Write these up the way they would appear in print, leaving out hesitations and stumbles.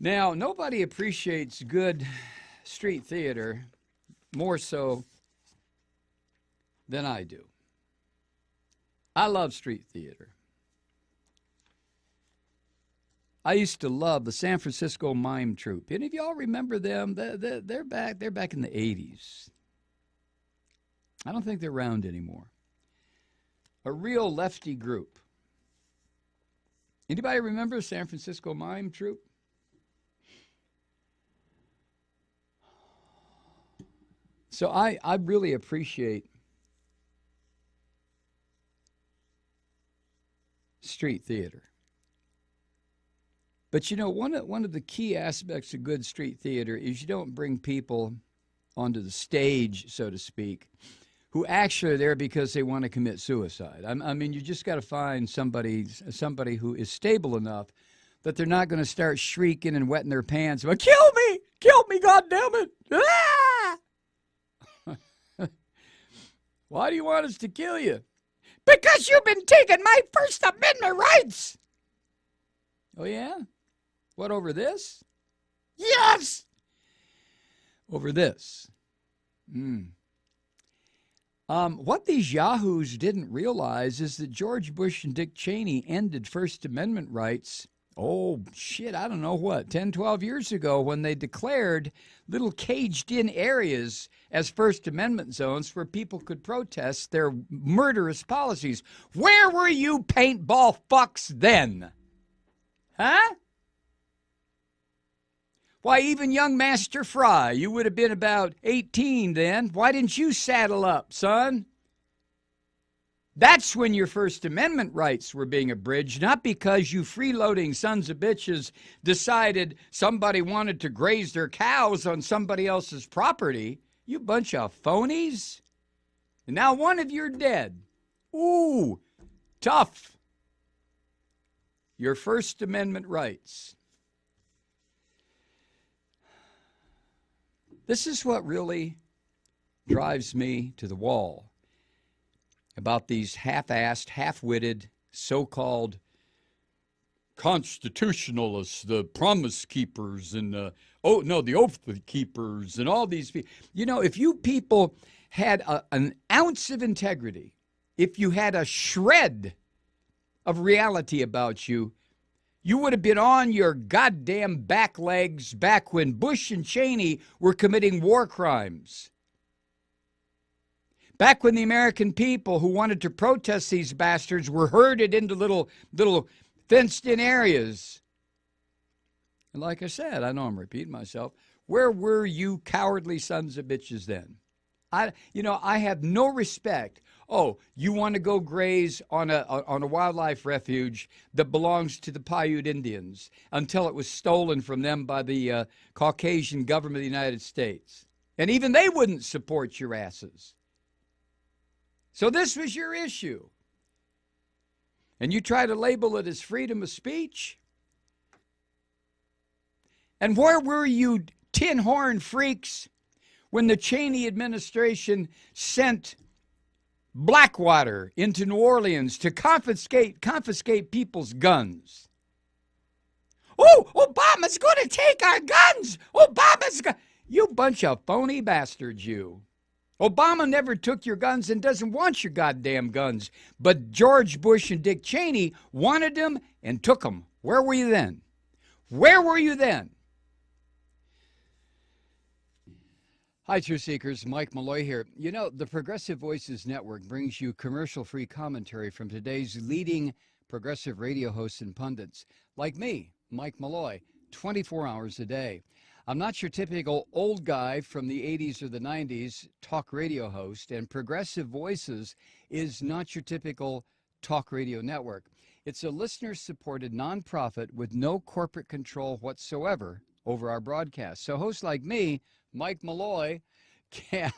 Now, nobody appreciates good street theater more so than I do. I love street theater. I used to love the San Francisco Mime Troupe. Any of y'all remember them? They're back. They're back in the 80s. I don't think they're around anymore. A real lefty group. Anybody remember San Francisco Mime Troupe? So I really appreciate street theater. But you know, one of the key aspects of good street theater is you don't bring people onto the stage, so to speak, who actually are there because they want to commit suicide. I mean, you just got to find somebody who is stable enough that they're not going to start shrieking and wetting their pants about, kill me, God damn it. Ah! Why do you want us to kill you? Because you've been taking my First Amendment rights. Oh, yeah? What, over this? Yes! Over this. What these yahoos didn't realize is that George Bush and Dick Cheney ended First Amendment rights, I don't know what, 10, 12 years ago when they declared little caged-in areas as First Amendment zones where people could protest their murderous policies. Where were you paintball fucks then? Huh? Why, even young Master Fry, you would have been about 18 then. Why didn't you saddle up, son? That's when your First Amendment rights were being abridged, not because you freeloading sons of bitches decided somebody wanted to graze their cows on somebody else's property. You bunch of phonies. And now one of you're dead. Ooh, tough. Your First Amendment rights. This is what really drives me to the wall about these half-assed, half-witted, so-called constitutionalists, the promise keepers, and the oath keepers, and all these people. You know, if you people had an ounce of integrity, if you had a shred of reality about you, you would have been on your goddamn back legs back when Bush and Cheney were committing war crimes. Back when the American people who wanted to protest these bastards were herded into little fenced-in areas. And like I said, I know I'm repeating myself, where were you cowardly sons of bitches then? I have no respect. Oh, you want to go graze on a wildlife refuge that belongs to the Paiute Indians until it was stolen from them by the Caucasian government of the United States. And even they wouldn't support your asses. So this was your issue. And you try to label it as freedom of speech? And where were you tin horn freaks when the Cheney administration sent Blackwater into New Orleans to confiscate people's guns? Oh, Obama's going to take our guns. You bunch of phony bastards, you. Obama never took your guns and doesn't want your goddamn guns. But George Bush and Dick Cheney wanted them and took them. Where were you then? Where were you then? Hi, Truth Seekers. Mike Malloy here. You know, the Progressive Voices Network brings you commercial-free commentary from today's leading progressive radio hosts and pundits, like me, Mike Malloy, 24 hours a day. I'm not your typical old guy from the 80s or the 90s talk radio host, and Progressive Voices is not your typical talk radio network. It's a listener-supported nonprofit with no corporate control whatsoever over our broadcast. So hosts like me, Mike Malloy,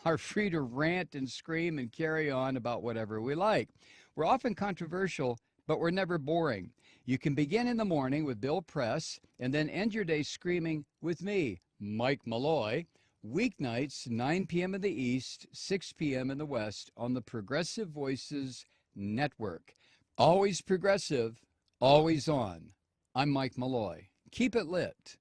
are free to rant and scream and carry on about whatever we like. We're often controversial, but we're never boring. You can begin in the morning with Bill Press and then end your day screaming with me, Mike Malloy, weeknights, 9 p.m. in the East, 6 p.m. in the West on the Progressive Voices Network. Always progressive, always on. I'm Mike Malloy. Keep it lit.